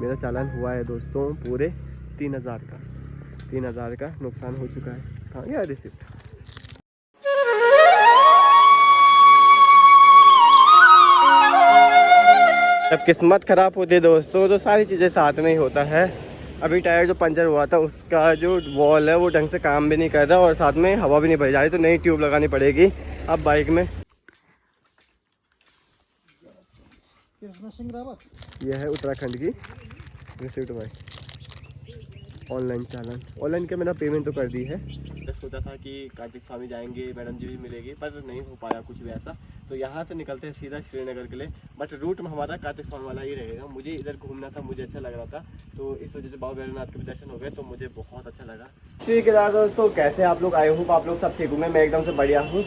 मेरा चालान हुआ है दोस्तों पूरे 3000 का। 3000 का नुकसान हो चुका है। कहाँ गया रिसिप्ट? जब किस्मत ख़राब होती है दोस्तों तो सारी चीज़ें साथ में ही होता है। अभी टायर जो पंचर हुआ था उसका जो वॉल है वो ढंग से काम भी नहीं कर रहा और साथ में हवा भी नहीं भरी जा रही, तो नई ट्यूब लगानी पड़ेगी अब बाइक में। यह है उत्तराखंड की रिसिप्ट भाई, ऑनलाइन चालान। ऑनलाइन के मैंने पेमेंट तो कर दी है। मैं सोचा था कि कार्तिक स्वामी जाएंगे, मैडम जी भी मिलेगी, पर नहीं हो पाया कुछ भी ऐसा। तो यहाँ से निकलते हैं सीधा श्रीनगर के लिए, बट रूट में हमारा कार्तिक स्वामी वाला ही रहेगा। मुझे इधर घूमना था, मुझे अच्छा लग रहा था, तो इस वजह से बाबा बैद्यनाथ के भी दर्शन हो गए, तो मुझे बहुत अच्छा लगा। ठीक है दोस्तों, कैसे आप लोग आए हो? आप लोग सब ठीक होंगे, मैं एकदम से बढ़िया हूँ।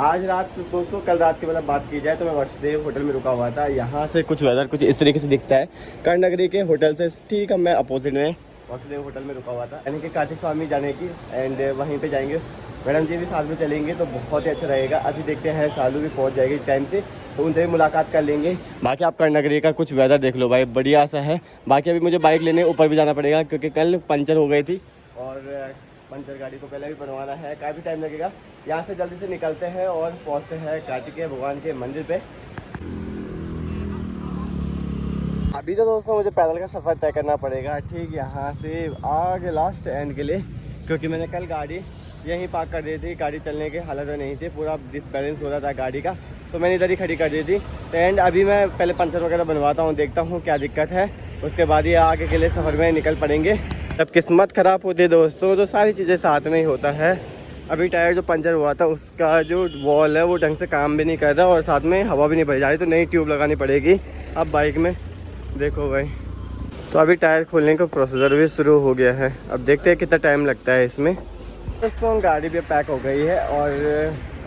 आज रात दोस्तों, कल रात की मतलब बात की जाए तो मैं वसुदेव होटल में रुका हुआ था। यहाँ से कुछ वेदर कुछ इस तरीके से दिखता है। कर्णनगरी के होटल से ठीक है, मैं अपोजिट में वसुदेव होटल में रुका हुआ था, यानी कि कार्तिक स्वामी जाने की, एंड वहीं पे जाएंगे। मैडम जी भी साथ में चलेंगे तो बहुत ही अच्छा रहेगा। अभी देखते हैं सालू भी पहुंच जाएगी टाइम से, तो उनसे भी मुलाकात कर लेंगे। बाकी आप कर्णनगरी का कुछ वेदर देख लो भाई, बढ़िया सा है। बाकी अभी मुझे बाइक लेने ऊपर भी जाना पड़ेगा क्योंकि कल पंचर हो गई थी और पंचर गाड़ी को पहले भी बनवाना है, काफ़ी टाइम लगेगा। यहाँ से जल्दी से निकलते हैं और पहुँचते हैं कार्तिकेय भगवान के मंदिर पे। अभी तो दोस्तों मुझे पैदल का सफ़र तय करना पड़ेगा, ठीक यहाँ से आगे लास्ट एंड के लिए, क्योंकि मैंने कल गाड़ी यहीं पार्क कर दी थी। गाड़ी चलने की हालत में नहीं थी, पूरा डिसबैलेंस हो रहा था गाड़ी का, तो मैंने इधर ही खड़ी कर दी थी। तो एंड अभी मैं पहले पंचर वगैरह बनवाता हूँ, देखता हूँ क्या दिक्कत है, उसके बाद ही आगे के लिए सफ़र में निकल पड़ेंगे। जब किस्मत ख़राब होती है दोस्तों तो सारी चीज़ें साथ में ही होता है। अभी टायर जो पंचर हुआ था उसका जो वॉल है वो ढंग से काम भी नहीं कर रहा और साथ में हवा भी नहीं भरी जा रही, तो नई ट्यूब लगानी पड़ेगी अब बाइक में। देखो भाई, तो अभी टायर खोलने का प्रोसीजर भी शुरू हो गया है। अब देखते हैं कितना टाइम लगता है इसमें। दोस्तों गाड़ी भी पैक हो गई है और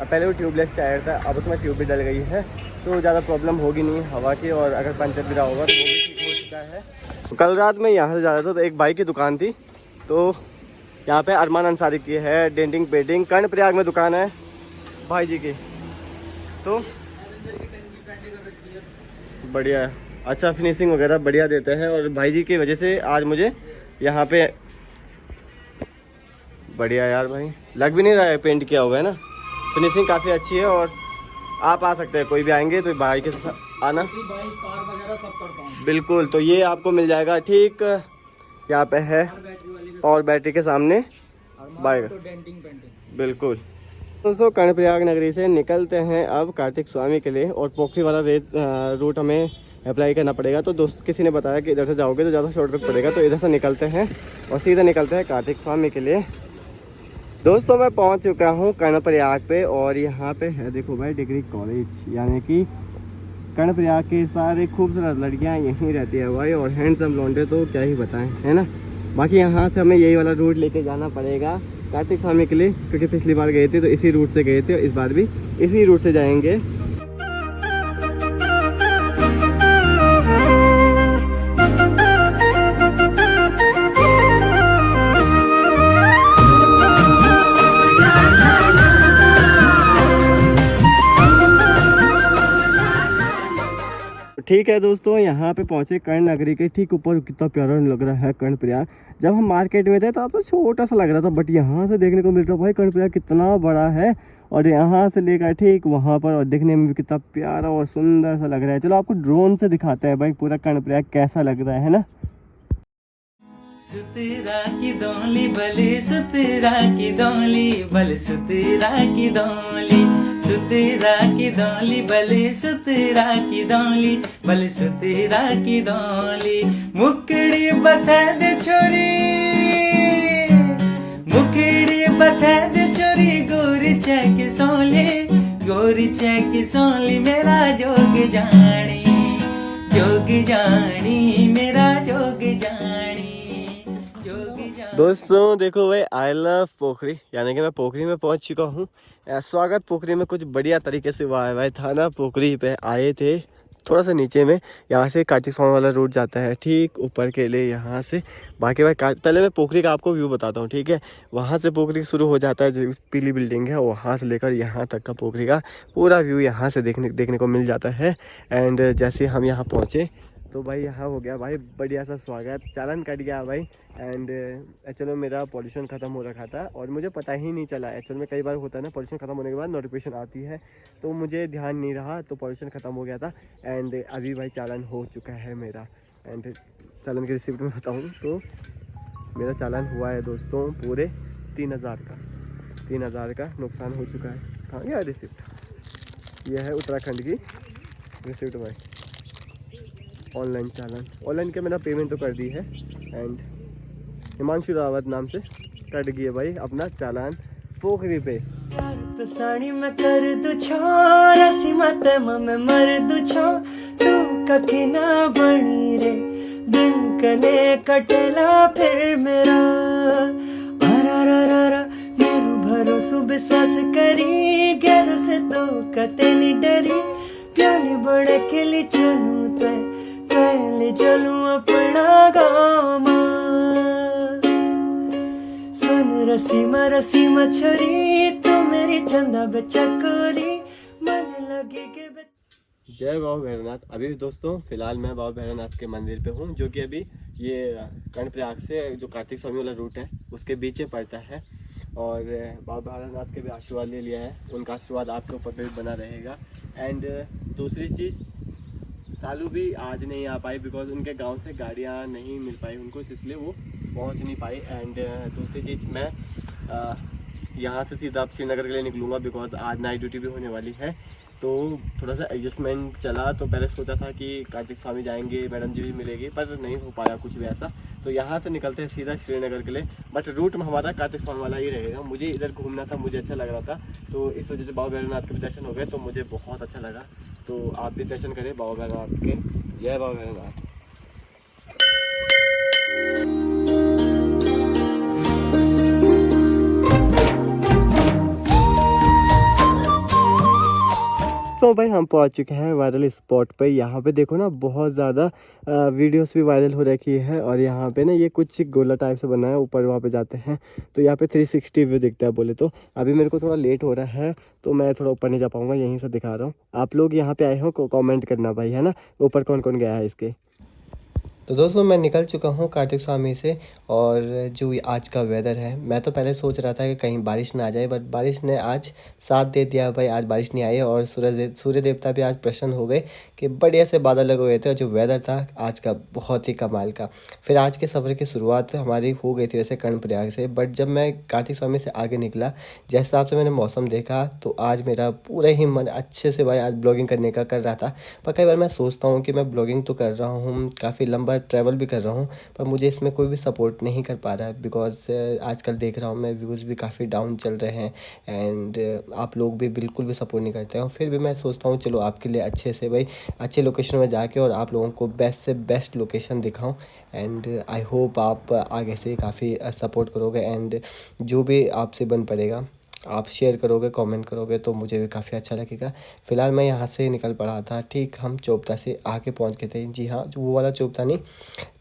पहले वो ट्यूबलेस टायर था, अब उसमें ट्यूब भी डल गई है, तो ज़्यादा प्रॉब्लम होगी नहीं हवा की, और अगर पंचर भी रहा होगा तो वो भी ठीक हो चुका है। कल रात में यहाँ से जा रहा था तो एक बाइक की दुकान थी, तो यहाँ पे अरमान अंसारी की है डेंटिंग पेंटिंग। कर्णप्रयाग में दुकान है भाई जी की, तो बढ़िया है, अच्छा फिनिशिंग वगैरह बढ़िया देते हैं, और भाई जी की वजह से आज मुझे यहाँ पे बढ़िया यार भाई लग भी नहीं रहा है पेंट किया हुआ है ना, फिनिशिंग काफ़ी अच्छी है। और आप आ सकते हैं, कोई भी आएंगे तो बाइक के साथ आना, बाइक कार वगैरह सब करता हूँ बिल्कुल। तो ये आपको मिल जाएगा ठीक यहाँ पे है, और बैटरी के सामने बाइक, तो डेंटिंग पेंटिंग बिल्कुल। दोस्तों कर्णप्रयाग नगरी से निकलते हैं अब कार्तिक स्वामी के लिए, और पोखरी वाला रूट हमें अप्लाई करना पड़ेगा। तो दोस्त किसी ने बताया कि इधर से जाओगे तो ज़्यादा शॉर्टकट पड़ेगा, तो इधर से निकलते हैं और सीधा निकलते हैं कार्तिक स्वामी के लिए। दोस्तों मैं पहुंच चुका हूं कर्णप्रयाग पे, और यहाँ पे है देखो भाई डिग्री कॉलेज, यानी कि कर्णप्रयाग के सारे खूबसूरत लड़कियाँ यहीं रहती है भाई, और हैंडसम लौंडे तो क्या ही बताएं, है ना। बाकी यहाँ से हमें यही वाला रूट लेके जाना पड़ेगा कार्तिक स्वामी के लिए, क्योंकि पिछली बार गए थे तो इसी रूट से गए थे, और इस बार भी इसी रूट से जाएंगे। ठीक है दोस्तों, यहाँ पे पहुँचे कर्णनगरी के ठीक ऊपर। कितना प्यारा लग रहा है कर्णप्रयाग। जब हम मार्केट में थे तो अब तो छोटा सा लग रहा था, बट यहाँ से देखने को मिल रहा है भाई कर्णप्रयाग कितना बड़ा है, और यहाँ से लेकर ठीक वहाँ पर, और देखने में भी कितना प्यारा और सुंदर सा लग रहा है। चलो आपको ड्रोन से दिखाते हैं भाई पूरा कर्णप्रयाग कैसा लग रहा है ना। सुतेरा की डोली बले, सुतेरा की डोली बल, सुतेरा की डोली, सुतेरा की डोली बले, सुतेरा की डोली बल, सुतेरा की डोली। मुकड़ी बता दे छोरी, मुकड़ी बता दे छोरी, गोरी चैक सोली, गोरी चैक सोली, मेरा जोग जानी, जोग जानी, मेरा जोग जानी। दोस्तों देखो भाई, आई लव पोखरी, यानी कि मैं पोखरी में पहुंच चुका हूं। स्वागत पोखरी में कुछ बढ़िया तरीके से हुआ है भाई। थाना पोखरी पे आए थे, थोड़ा सा नीचे में, यहाँ से कार्तिक स्वामी वाला रूट जाता है ठीक ऊपर के लिए यहाँ से। बाकी भाई पहले मैं पोखरी का आपको व्यू बताता हूँ, ठीक है। वहाँ से पोखरी शुरू हो जाता है, जो पीली बिल्डिंग है वहाँ से लेकर यहाँ तक का पोखरी का पूरा व्यू यहाँ से देखने को मिल जाता है। एंड जैसे हम यहाँ पहुँचे तो भाई यहाँ हो गया भाई बढ़िया सा स्वागत, चालान कट गया भाई। एंड एक्चुअल में मेरा पॉल्यूशन ख़त्म हो रखा था और मुझे पता ही नहीं चला। एक्चुअल में कई बार होता है ना, पॉल्यूशन ख़त्म होने के बाद नोटिफिकेशन आती है, तो मुझे ध्यान नहीं रहा, तो पॉल्यूशन ख़त्म हो गया था। एंड अभी भाई चालान हो चुका है मेरा। एंड चालान की रिसिप्ट में बताऊँ तो मेरा चालान हुआ है दोस्तों पूरे 3000 का। 3000 का नुकसान हो चुका है। हाँ यह रिसिप्ट, यह है उत्तराखंड की रिसिप्ट भाई। ऑनलाइन चालान, ऑनलाइन के मैंने पेमेंट तो कर दी है। एंड हिमांशु रावत नाम से कट गई है भाई अपना चालान पोखरी पे। तो साड़ी में कर दू छोरा सीमा ते मैं मर दू छो तू कखे ना बनी रे दिन कने कटला फिर मेरा रा मेरू भरोसो विश्वास करी गैर से तो कते नी डरी प्याली बड़े के लिए चलू ते पहले चलू अपना गामा सुन रसीमा छोरी तू मेरी चंदा बचकोरी मन लगे के जय बाबा भैरवनाथ। अभी दोस्तों फिलहाल मैं बाबा भैरवनाथ के मंदिर पे हूँ, जो कि अभी ये कर्णप्रयाग से जो कार्तिक स्वामी वाला रूट है उसके बीच में पड़ता है। और बाबा भैरवनाथ के भी आशीर्वाद ले लिया है, उनका आशीर्वाद आपके ऊपर भी बना रहेगा। एंड दूसरी चीज़, सालू भी आज नहीं आ पाई बिकॉज उनके गांव से गाड़ियां नहीं मिल पाई उनको, इसलिए वो पहुंच नहीं पाई। एंड दूसरी चीज़, मैं यहाँ से सीधा श्रीनगर के लिए निकलूँगा बिकॉज आज नाइट ड्यूटी भी होने वाली है, तो थोड़ा सा एडजस्टमेंट चला। तो पहले सोचा था कि कार्तिक स्वामी जाएंगे, मैडम जी भी मिलेगी, पर नहीं हो पाया कुछ भी ऐसा। तो यहाँ से निकलते हैं सीधा श्रीनगर के लिए, बट रूट में हमारा कार्तिक स्वामी वाला ही रहेगा। मुझे इधर घूमना था, मुझे अच्छा लग रहा था, तो इस वजह से बाबा भैरवनाथ के भी दर्शन हो गए, तो मुझे बहुत अच्छा लगा। तो आप भी दर्शन करें बाबा भैरवनाथ के। जय बाबा भैरवनाथ। तो भाई हम पहुंच चुके हैं वायरल स्पॉट पे। यहाँ पे देखो ना बहुत ज़्यादा वीडियोस भी वायरल हो रखी है। और यहाँ पे ना ये कुछ गोला टाइप से बना है, ऊपर वहाँ पे जाते हैं तो यहाँ पे 360 व्यू दिखता है बोले तो। अभी मेरे को थोड़ा लेट हो रहा है तो मैं थोड़ा ऊपर नहीं जा पाऊँगा, यहीं से दिखा रहा हूँ। आप लोग यहाँ पे आए हो कॉमेंट करना भाई, है ना, ऊपर कौन कौन गया है इसके। तो दोस्तों मैं निकल चुका हूँ कार्तिक स्वामी से। और जो आज का वेदर है, मैं तो पहले सोच रहा था कि कहीं बारिश ना आ जाए, बट बारिश ने आज साथ दे दिया भाई। आज बारिश नहीं आई और सूर्य देवता भी आज प्रसन्न हो गए कि बढ़िया से बादल लगे हुए थे। और जो वेदर था आज का बहुत ही कमाल का। फिर आज के सफ़र की शुरुआत हमारी हो गई थी वैसे कर्णप्रयाग से, बट जब मैं कार्तिक स्वामी से आगे निकला, जिस हिसाब से मैंने मौसम देखा, तो आज मेरा पूरा ही मन अच्छे से भाई आज ब्लॉगिंग करने का कर रहा था। पर कई बार मैं सोचता हूँ कि मैं ब्लॉगिंग तो कर रहा हूँ, काफ़ी लंबा ट्रैवल भी कर रहा हूँ, पर मुझे इसमें कोई भी सपोर्ट नहीं कर पा रहा है। बिकॉज आजकल देख रहा हूँ मैं, व्यूज़ भी काफ़ी डाउन चल रहे हैं। एंड आप लोग भी बिल्कुल भी सपोर्ट नहीं करते हैं। फिर भी मैं सोचता हूँ चलो आपके लिए अच्छे से भाई अच्छे लोकेशन में जाके और आप लोगों को बेस्ट से बेस्ट लोकेशन दिखाऊँ। एंड आई होप आप आगे से काफ़ी सपोर्ट करोगे। एंड जो भी आपसे बन पड़ेगा आप शेयर करोगे, कमेंट करोगे, तो मुझे भी काफ़ी अच्छा लगेगा। फ़िलहाल मैं यहाँ से निकल पड़ा था, ठीक हम चोपता से आके पहुँच गए थे। जी हाँ, जो वो वाला चोपता नहीं,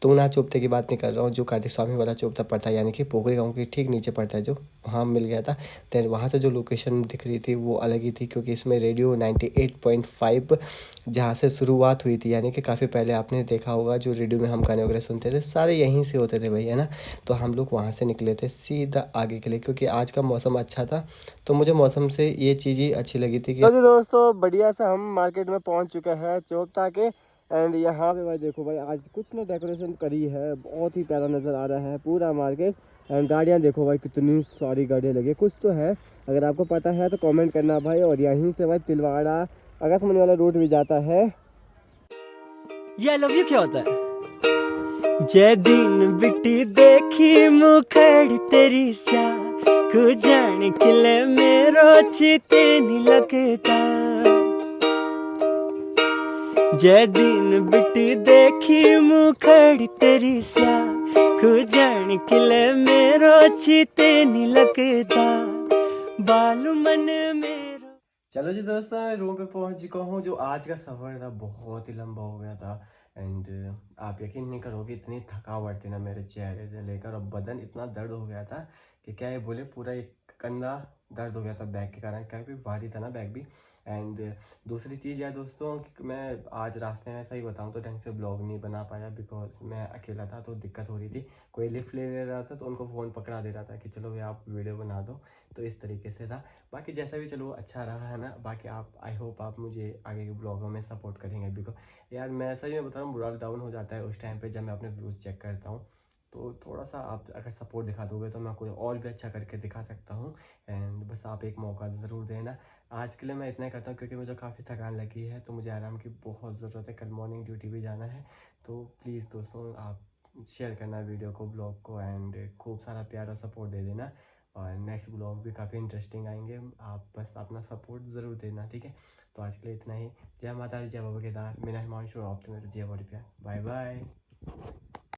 तुंगनाथ चोपते की बात नहीं कर रहा हूँ, जो कार्तिक स्वामी वाला चोपता पड़ता है, यानी कि पोखरी गाँव के ठीक नीचे पड़ता है, जो वहाँ मिल गया था। दैन वहाँ से जो लोकेशन दिख रही थी वो अलग ही थी, क्योंकि इसमें रेडियो 98.5 जहाँ से शुरुआत हुई थी, यानी कि काफ़ी पहले आपने देखा होगा जो रेडियो में हम गाने वगैरह सुनते थे सारे यहीं से होते थे भाई, है ना। तो हम लोग वहाँ से निकले थे सीधा आगे के लिए, क्योंकि आज का मौसम अच्छा था, तो मुझे मौसम से ये चीज़ ही अच्छी लगी थी। तो दोस्तों बढ़िया सा हम मार्केट में पहुंच चुके हैं चोपता के। एंड यहाँ पे भाई देखो भाई आज कुछ ना डेकोरेशन करी है, बहुत ही प्यारा नज़र आ रहा है पूरा मार्केट। एंड गाड़ियाँ देखो भाई कितनी सारी गाड़ियाँ लगी, कुछ तो है, अगर आपको पता है तो कमेंट करना भाई। और यहीं से भाई तिलवाड़ा आकाशमणि वाला रूट भी जाता है। ये आई लव यू क्या होता है? जय दिन बिटी देखी मुखड़ी तेरी स्या को जान किले मेरो चिते नहीं लगता। जय दिन बिटी देखी मुखड़ी तेरी स्या को जान किले मेरो चिते नहीं लगता। बालू मन मेरो। चलो जी दोस्तों रूम पे पहुंच चुका हूँ। जो आज का सफ़र था बहुत ही लंबा हो गया था। एंड आप यकीन नहीं करोगे इतनी थकावट थी ना मेरे चेहरे से लेकर, और बदन इतना दर्द हो गया था कि क्या ये बोले, पूरा एक कंधा दर्द हो गया था बैग के कारण, काफ़ी भारी था ना बैग भी। एंड दूसरी चीज़ है दोस्तों कि मैं आज रास्ते में सही बताऊं तो ढंग से ब्लॉग नहीं बना पाया, बिकॉज मैं अकेला था तो दिक्कत हो रही थी। कोई लिफ्ट ले रहा था तो उनको फ़ोन पकड़ा दे रहा था कि चलो भैया आप वीडियो बना दो, तो इस तरीके से था। बाकी जैसा भी चलो अच्छा रहा है ना। बाकी आप आई होप आप मुझे आगे के ब्लॉगों में सपोर्ट करेंगे, बिकॉज यार मैं सही में बता रहा हूँ मोरल डाउन हो जाता है उस टाइम पे जब मैं अपने व्यूज़ चेक करता हूँ। तो थोड़ा सा आप अगर सपोर्ट दिखा दोगे तो मैं कोई और भी अच्छा करके दिखा सकता हूँ। एंड बस आप एक मौका ज़रूर देना। आज के लिए मैं इतना ही करता हूँ क्योंकि मुझे काफ़ी थकान लगी है, तो मुझे आराम की बहुत ज़रूरत है, कल मॉर्निंग ड्यूटी भी जाना है। तो प्लीज़ दोस्तों आप शेयर करना वीडियो को, ब्लॉग को, एंड खूब सारा प्यार और सपोर्ट दे देना। और नेक्स्ट ब्लॉग भी काफ़ी इंटरेस्टिंग आएंगे, आप बस अपना सपोर्ट ज़रूर देना, ठीक है। तो आज के लिए इतना ही। जय माता दी, जय बाबा केदार। मेरा हिमांशु, आप तो मेरा जय बड़ी प्यार। Bye bye.